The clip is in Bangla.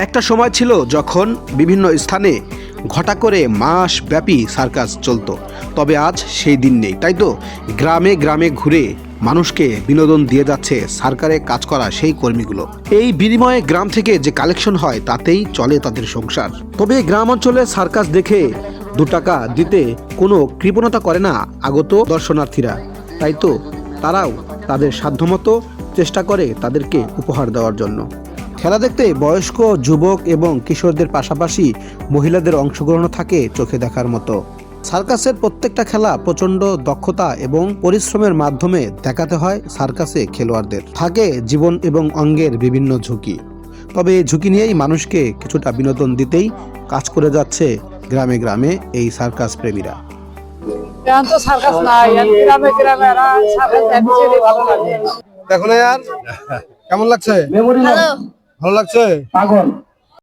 একটা সময় ছিল যখন বিভিন্ন স্থানে ঘটা করে মাস ব্যাপী সার্কাস চলতো, তবে আজ সেই দিন নেই, তাই তো? গ্রামে গ্রামে ঘুরে মানুষকে বিনোদন দিয়ে যাচ্ছে সরকারে কাজ করা সেই কর্মীগুলো। এই বিনিময়ে গ্রাম থেকে যে কালেকশন হয় তাতেই চলে তাদের সংসার। তবে গ্রাম অঞ্চলে সার্কাস দেখে 2 টাকা দিতে কোনো কৃপণতা করে না আগত দর্শনার্থীরা, তাই তো তারাও তাদের সাধ্যমতো চেষ্টা করে তাদেরকে উপহার দেওয়ার জন্য। খেলা দেখতে বয়স্ক, যুবক এবং কিশোরদের পাশাপাশি মহিলাদের অংশগ্রহণ থাকে চোখে দেখার মতো। সার্কাসের প্রত্যেকটা খেলা প্রচণ্ড দক্ষতা এবং পরিশ্রমের মাধ্যমে দেখাতে হয় সার্কাসে খেলোয়াড়দের। থাকে জীবন এবং অঙ্গের বিভিন্ন ঝুঁকি, তবে এই ঝুঁকি নিয়েই মানুষকে কিছুটা বিনোদন দিতেই কাজ করে যাচ্ছে গ্রামে গ্রামে এই সার্কাস প্রেমীরা। এখন তো সার্কাস নাই, গ্রামে গ্রামে সার্কাস ভালো লাগে। দেখো না यार, কেমন লাগছে? ভালো ভালো লাগছে? পাগল